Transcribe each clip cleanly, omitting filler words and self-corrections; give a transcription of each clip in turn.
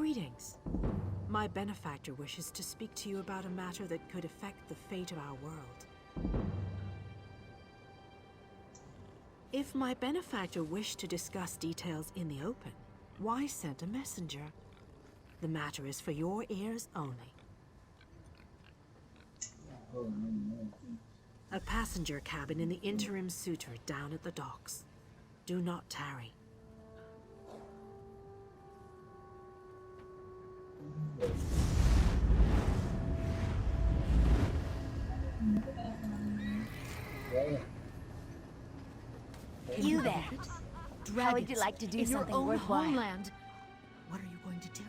Greetings. My benefactor wishes to speak to you about a matter that could affect the fate of our world. If my benefactor wished to discuss details in the open, why send a messenger? The matter is for your ears only. A passenger cabin in the interim suitor down at the docks. Do not tarry. You there? How would you like to do in your something own worthwhile? homeland. What are you going to do?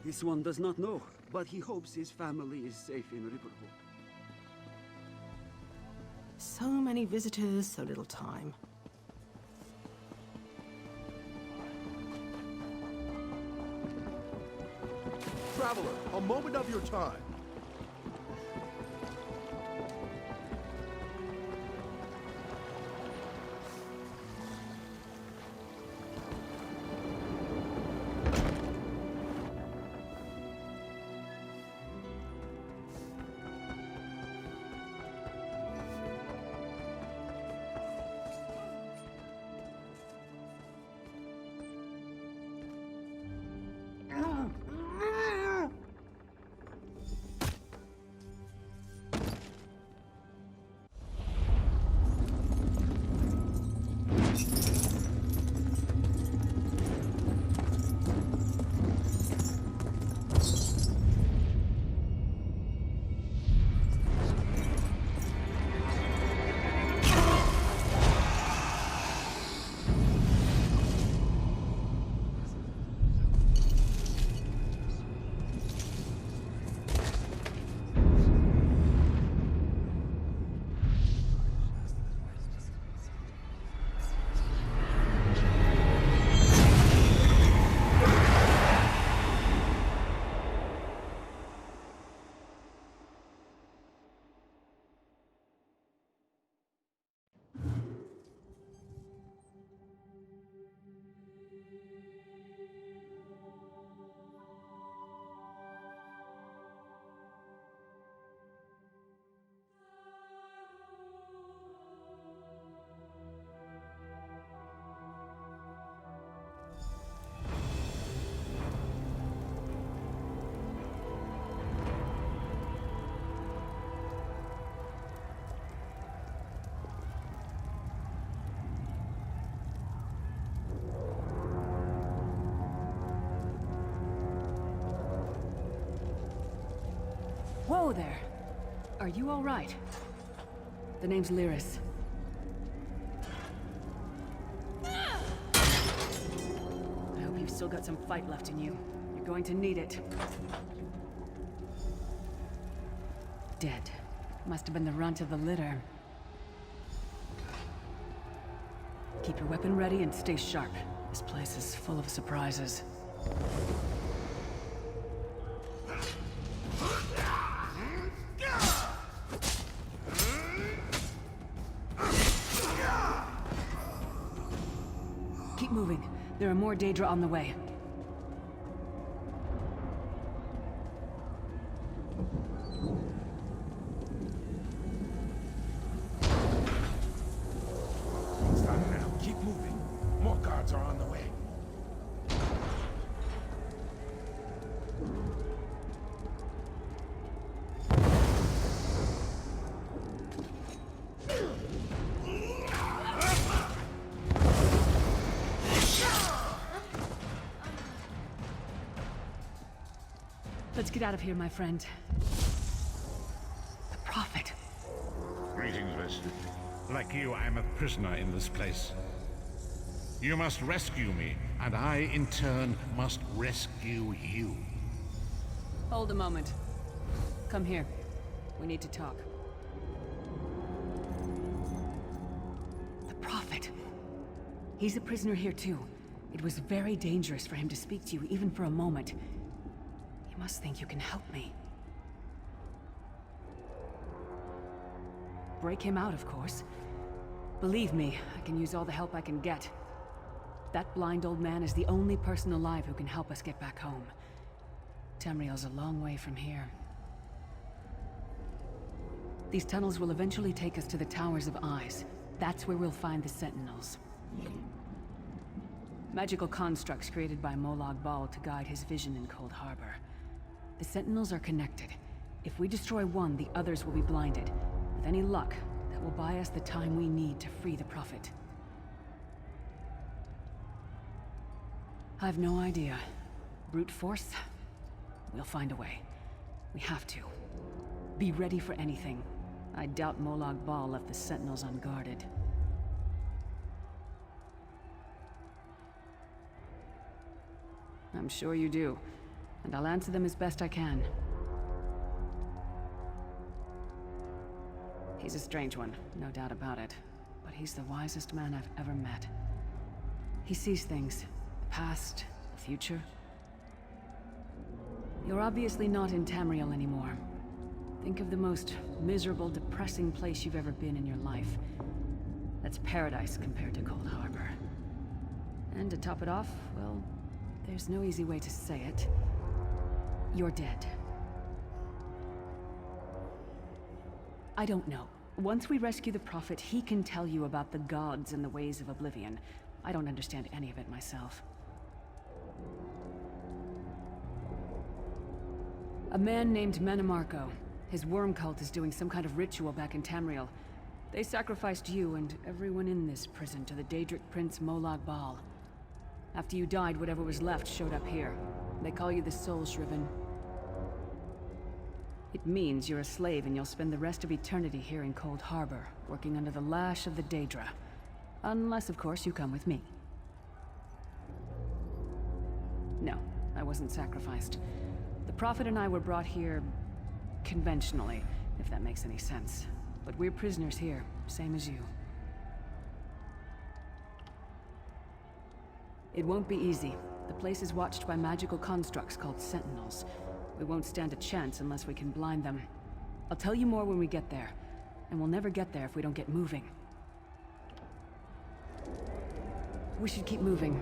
This one does not know, but he hopes his family is safe in Riverhook. So many visitors, so little time. Traveler, a moment of your time. Whoa there! Are you all right? The name's Lyris. I hope you've still got some fight left in you. You're going to need it. Dead. Must have been the runt of the litter. Keep your weapon ready and stay sharp. This place is full of surprises. Keep moving. There are more Daedra on the way. Stop now. Keep moving. More guards are on the way. Let's get out of here, my friend. The Prophet. Greetings, Vested. Like you, I'm a prisoner in this place. You must rescue me, and I, in turn, must rescue you. Hold a moment. Come here. We need to talk. The Prophet. He's a prisoner here too. It was very dangerous for him to speak to you, even for a moment. You must think you can help me. Break him out, of course. Believe me, I can use all the help I can get. That blind old man is the only person alive who can help us get back home. Tamriel's a long way from here. These tunnels will eventually take us to the Towers of Eyes. That's where we'll find the Sentinels. Magical constructs created by Molag Bal to guide his vision in Cold Harbor. The Sentinels are connected. If we destroy one, the others will be blinded. With any luck, that will buy us the time we need to free the Prophet. I've no idea. Brute force? We'll find a way. We have to. Be ready for anything. I doubt Molag Bal left the Sentinels unguarded. I'm sure you do, and I'll answer them as best I can. He's a strange one, no doubt about it, but he's the wisest man I've ever met. He sees things, the past, the future. You're obviously not in Tamriel anymore. Think of the most miserable, depressing place you've ever been in your life. That's paradise compared to Cold Harbor. And to top it off, well, there's no easy way to say it. You're dead. I don't know. Once we rescue the Prophet, he can tell you about the gods and the ways of Oblivion. I don't understand any of it myself. A man named Menemarco. His worm cult is doing some kind of ritual back in Tamriel. They sacrificed you and everyone in this prison to the Daedric Prince Molag Bal. After you died, whatever was left showed up here. They call you the Soul Shriven. It means you're a slave and you'll spend the rest of eternity here in Cold Harbor, working under the lash of the Daedra. Unless, of course, you come with me. No, I wasn't sacrificed. The Prophet and I were brought here conventionally, if that makes any sense. But we're prisoners here, same as you. It won't be easy. The place is watched by magical constructs called Sentinels. We won't stand a chance unless we can blind them. I'll tell you more when we get there. And we'll never get there if we don't get moving. We should keep moving.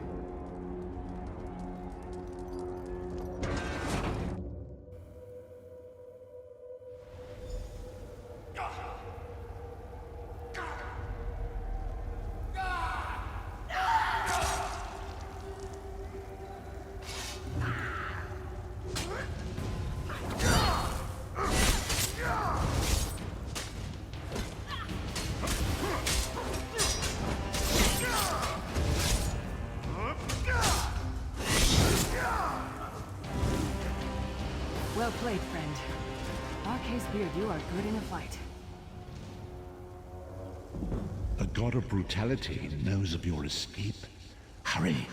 Well played, friend. Arca's beard, you are good in a fight. The god of brutality knows of your escape. Hurry!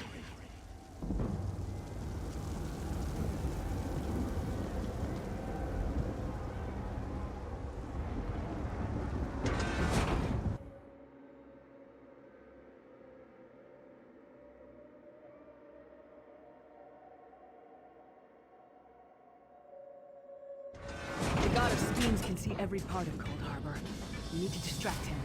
The god of schemes can see every part of Cold Harbor. We need to distract him.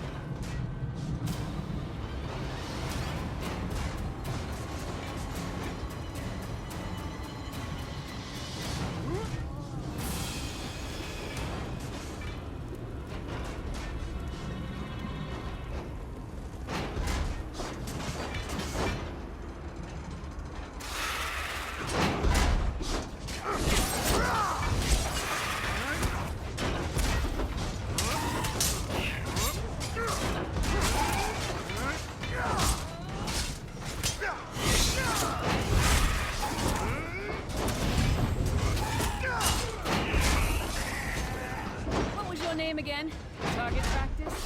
What was your name again? Target practice?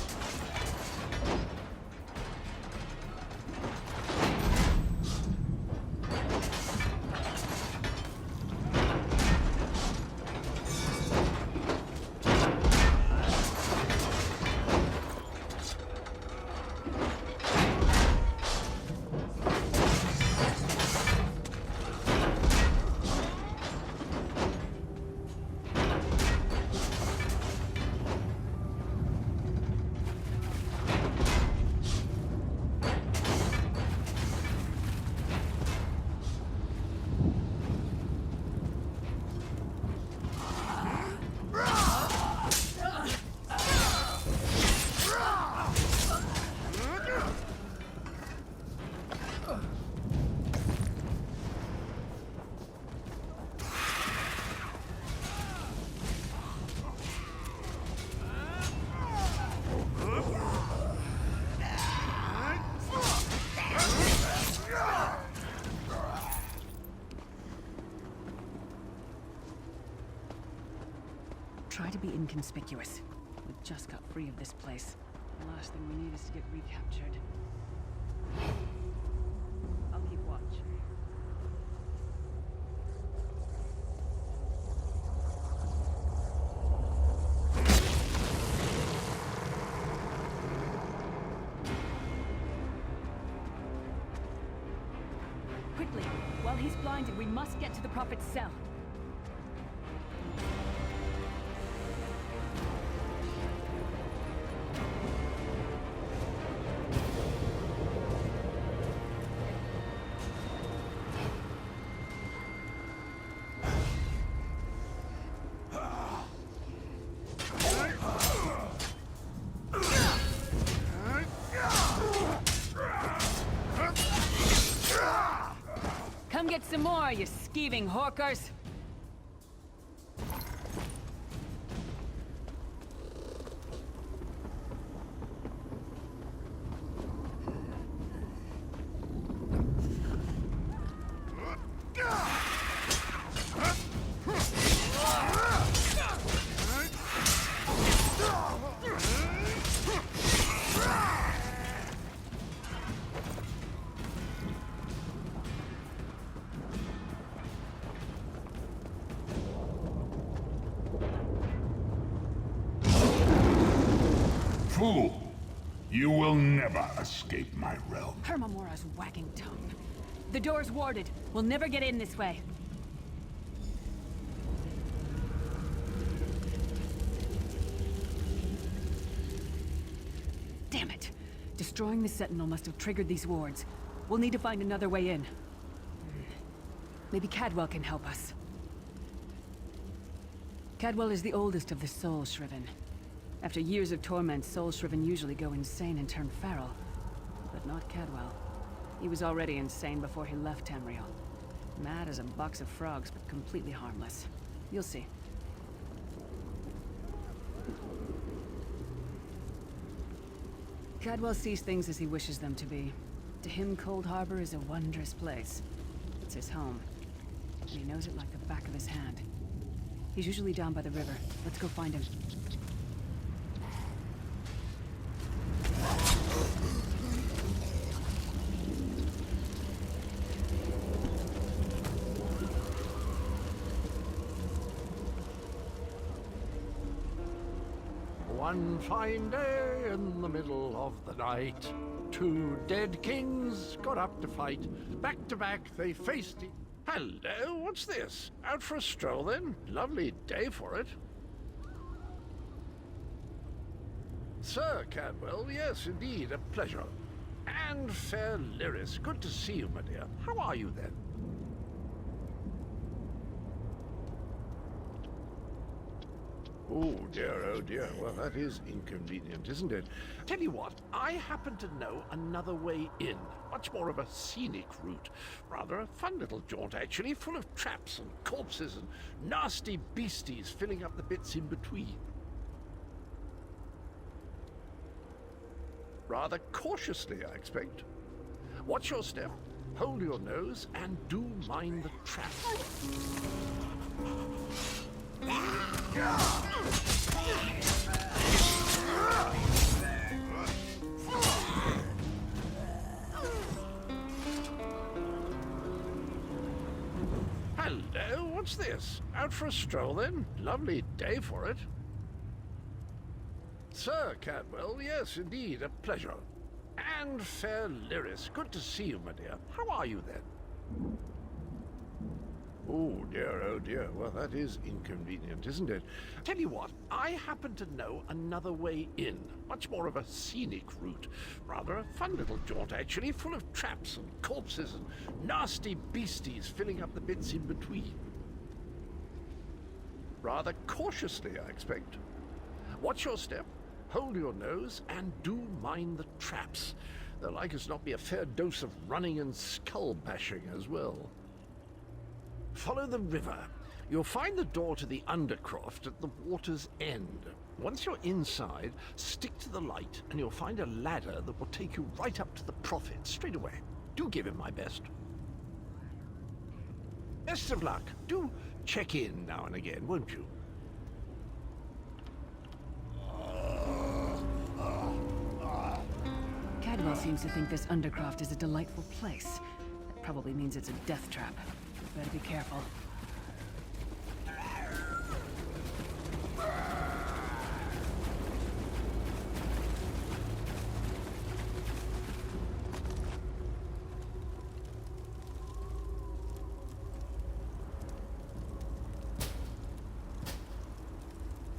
Try to be inconspicuous. We just got free of this place. The last thing we need is to get recaptured. I'll keep watch. Quickly! While he's blinded, we must get to the Prophet's cell. Come get some more, you skeeving hawkers! Fool! You will never escape my realm. Hermamora's wagging tongue. The door's warded. We'll never get in this way. Damn it! Destroying the Sentinel must have triggered these wards. We'll need to find another way in. Maybe Cadwell can help us. Cadwell is the oldest of the Soul Shriven. After years of torment, Soul Shriven usually go insane and turn feral. But not Cadwell. He was already insane before he left Tamriel. Mad as a box of frogs, but completely harmless. You'll see. Cadwell sees things as he wishes them to be. To him, Cold Harbor is a wondrous place. It's his home. And he knows it like the back of his hand. He's usually down by the river. Let's go find him. One fine day in the middle of the night, two dead kings got up to fight. Back to back they faced Hello, what's this? Out for a stroll then? Lovely day for it. Sir Cadwell, yes indeed, a pleasure. And fair Lyris, good to see you, my dear. How are you then? Oh dear, well that is inconvenient, isn't it? Tell you what, I happen to know another way in. Much more of a scenic route. Rather a fun little jaunt actually, full of traps and corpses and nasty beasties filling up the bits in between. Rather cautiously, I expect. Watch your step, hold your nose, and do mind the trap. Hello, what's this? Out for a stroll then? Lovely day for it. Sir Cadwell, yes indeed, a pleasure. And fair Lyris, good to see you, my dear. How are you then? Oh dear, well that is inconvenient, isn't it? Tell you what, I happen to know another way in. Much more of a scenic route. Rather a fun little jaunt actually, full of traps and corpses and nasty beasties filling up the bits in between. Rather cautiously, I expect. Watch your step, hold your nose, and do mind the traps. There'll like as not be a fair dose of running and skull bashing as well. Follow the river. You'll find the door to the Undercroft at the water's end. Once you're inside, stick to the light and you'll find a ladder that will take you right up to the Prophet straight away. Do give him my best. Best of luck. Do check in now and again, won't you? Bobtail seems to think this undercroft is a delightful place. That probably means it's a death trap. Better be careful.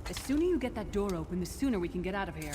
The sooner you get that door open, the sooner we can get out of here.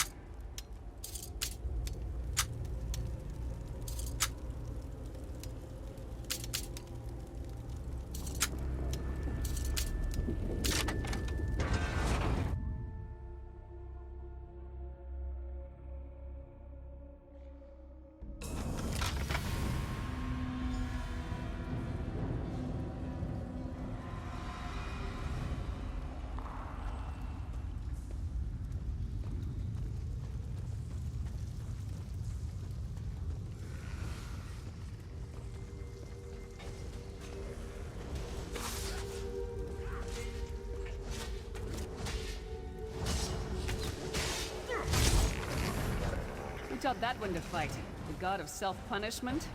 Who taught that one to fight? The god of self-punishment?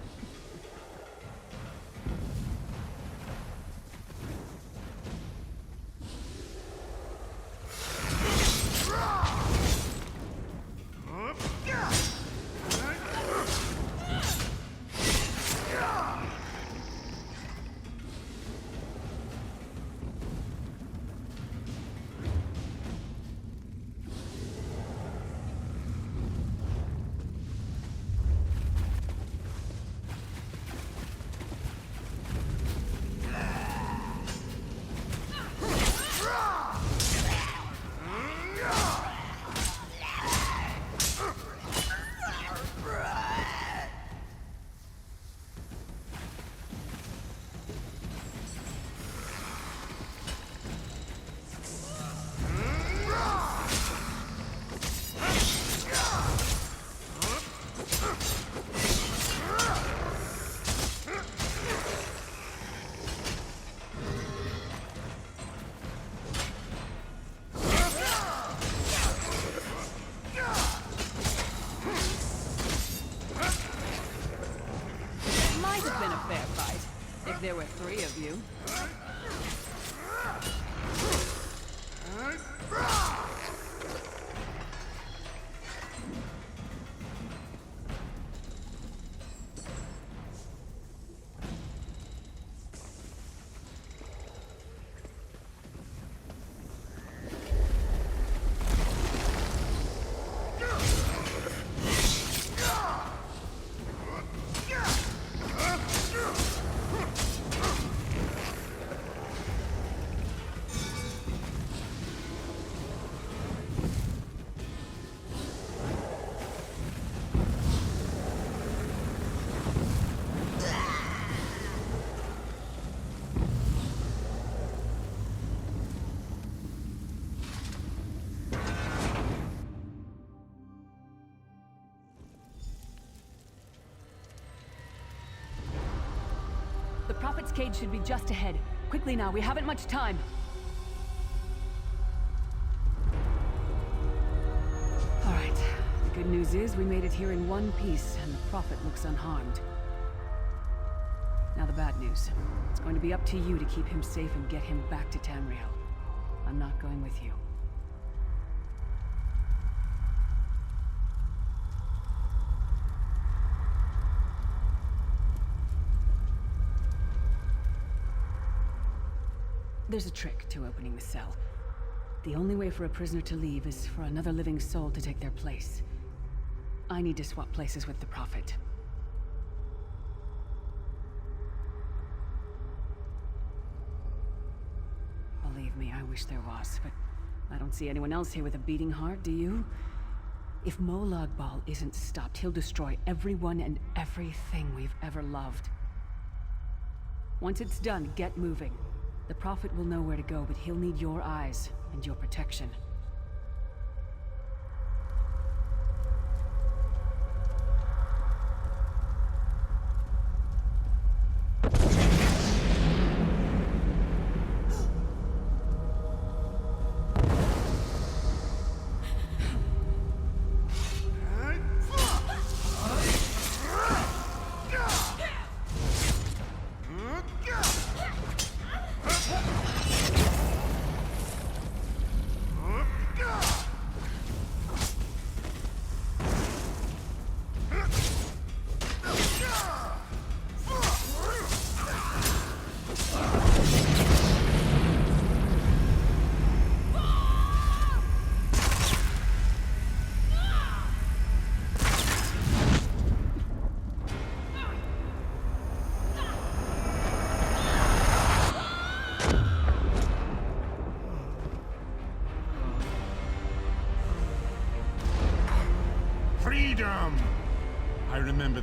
There were 3 of you. The Prophet's cage should be just ahead. Quickly now, we haven't much time. All right. The good news is we made it here in one piece, and the Prophet looks unharmed. Now the bad news. It's going to be up to you to keep him safe and get him back to Tamriel. I'm not going with you. There's a trick to opening the cell. The only way for a prisoner to leave is for another living soul to take their place. I need to swap places with the Prophet. Believe me, I wish there was, but I don't see anyone else here with a beating heart, do you? If Molag Bal isn't stopped, he'll destroy everyone and everything we've ever loved. Once it's done, get moving. The Prophet will know where to go, but he'll need your eyes and your protection.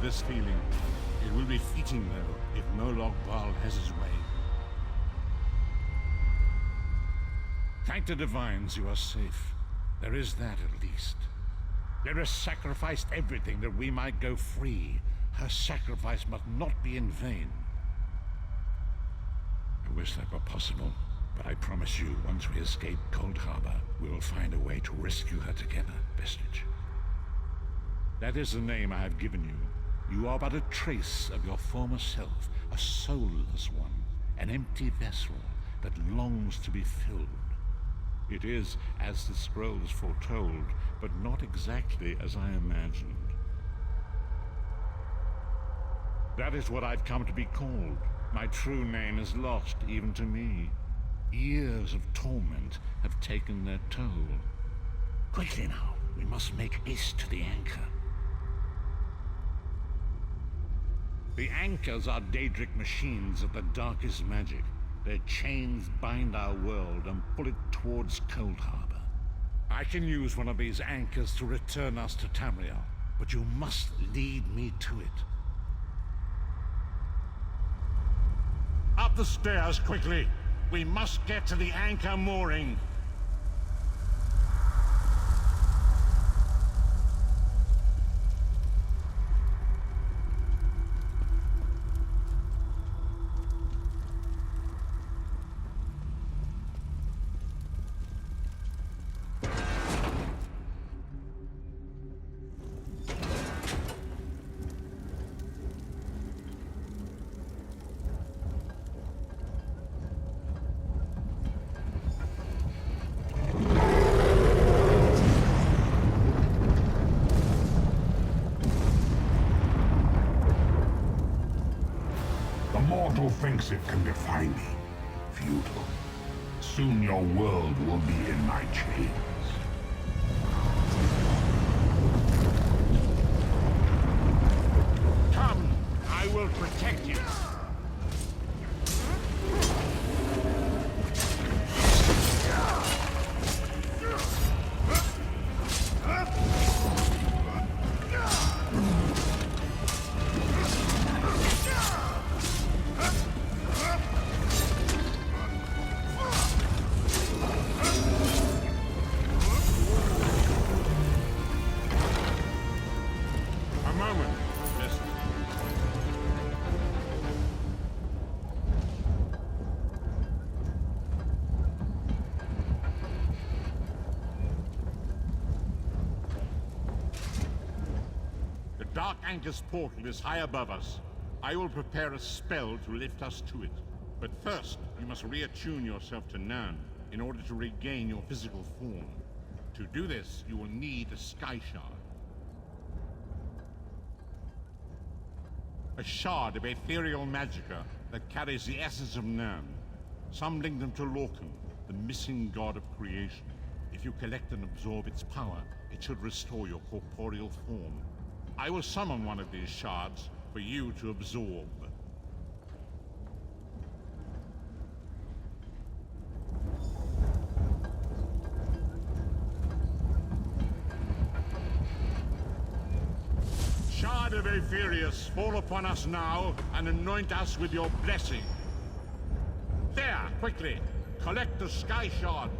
this feeling. It will be fleeting, though, if Moloch Baal has his way. Thank the divines you are safe. There is that at least. Lyra sacrificed everything that we might go free. Her sacrifice must not be in vain. I wish that were possible, but I promise you, once we escape Cold Harbor, we will find a way to rescue her together, Vestige. That is the name I have given you. You are but a trace of your former self, a soulless one, an empty vessel that longs to be filled. It is, as the scrolls foretold, but not exactly as I imagined. That is what I've come to be called. My true name is lost even to me. Years of torment have taken their toll. Quickly now, we must make haste to the anchor. The anchors are Daedric machines of the darkest magic. Their chains bind our world and pull it towards Cold Harbor. I can use one of these anchors to return us to Tamriel, but you must lead me to it. Up the stairs, quickly! We must get to the anchor mooring. Mortal thinks it can defy me. Futile. Soon your world will be in my chains. Come! I will protect you! Dark Anchor's portal is high above us. I will prepare a spell to lift us to it. But first, you must reattune yourself to Nan in order to regain your physical form. To do this, you will need a Sky Shard. A shard of ethereal magicka that carries the essence of Nan. Some link them to Lorcan, the missing god of creation. If you collect and absorb its power, it should restore your corporeal form. I will summon one of these shards for you to absorb. Shard of Aetherius, fall upon us now and anoint us with your blessing. There, quickly! Collect the Sky Shard.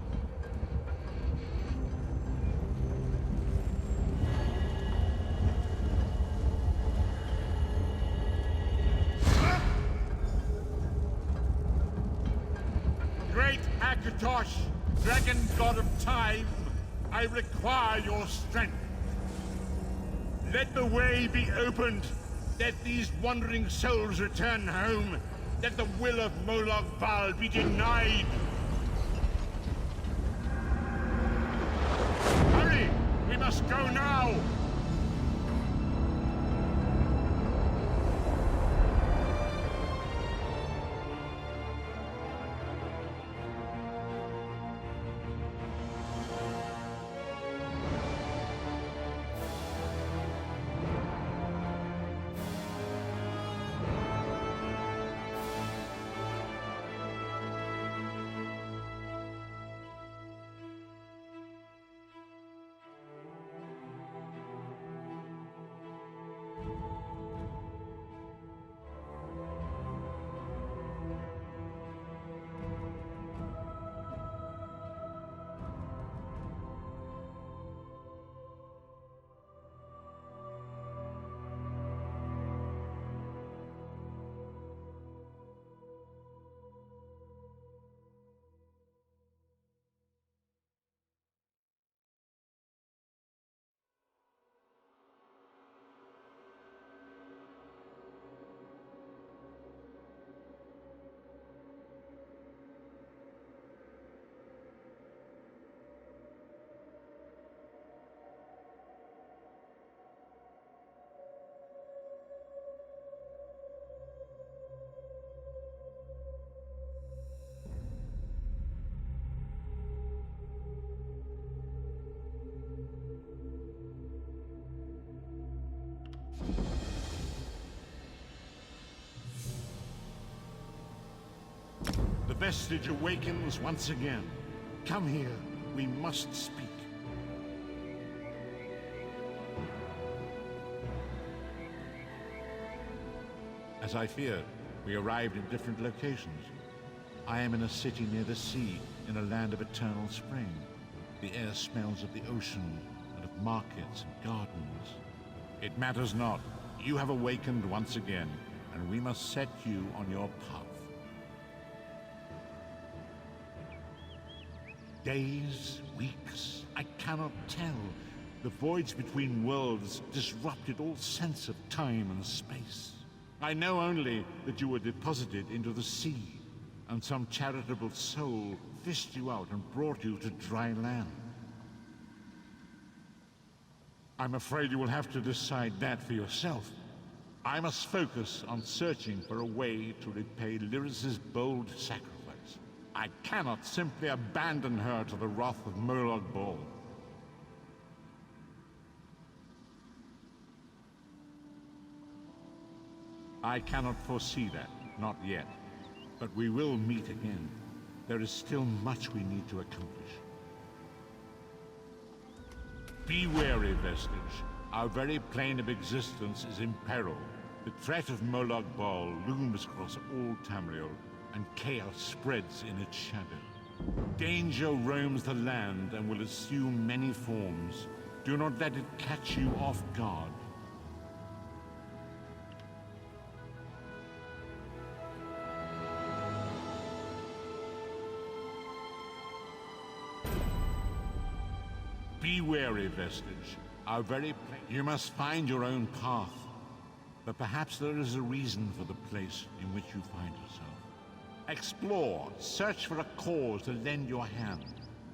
Great Akatosh, dragon god of time, I require your strength. Let the way be opened. Let these wandering souls return home. Let the will of Moloch Baal be denied. Hurry! We must go now! vestige awakens once again. Come here, we must speak. As I feared, we arrived in different locations. I am in a city near the sea, in a land of eternal spring. The air smells of the ocean, and of markets and gardens. It matters not. You have awakened once again, and we must set you on your path. Days, weeks, I cannot tell. The voids between worlds disrupted all sense of time and space. I know only that you were deposited into the sea, and some charitable soul fished you out and brought you to dry land. I'm afraid you will have to decide that for yourself. I must focus on searching for a way to repay Lyris's bold sacrifice. I cannot simply abandon her to the wrath of Molag Bal. I cannot foresee that, not yet. But we will meet again. There is still much we need to accomplish. Be wary, Vestige. Our very plane of existence is in peril. The threat of Molag Bal looms across all Tamriel, and chaos spreads in its shadow. Danger roams the land and will assume many forms. Do not let it catch you off guard. Be wary, Vestige. Our very you must find your own path. But perhaps there is a reason for the place in which you find yourself. Explore, search for a cause to lend your hand.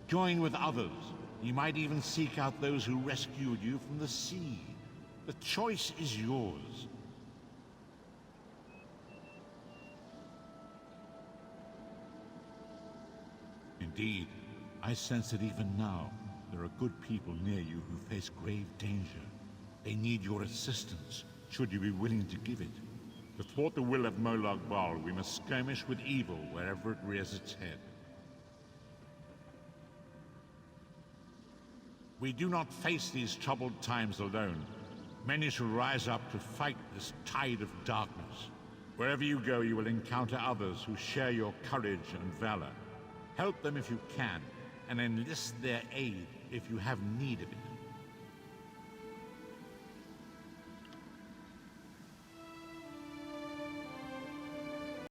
Join with others. You might even seek out those who rescued you from the sea. The choice is yours. Indeed, I sense that even now, there are good people near you who face grave danger. They need your assistance, should you be willing to give it. To thwart the will of Molag Bal, we must skirmish with evil wherever it rears its head. We do not face these troubled times alone. Many shall rise up to fight this tide of darkness. Wherever you go, you will encounter others who share your courage and valor. Help them if you can, and enlist their aid if you have need of it.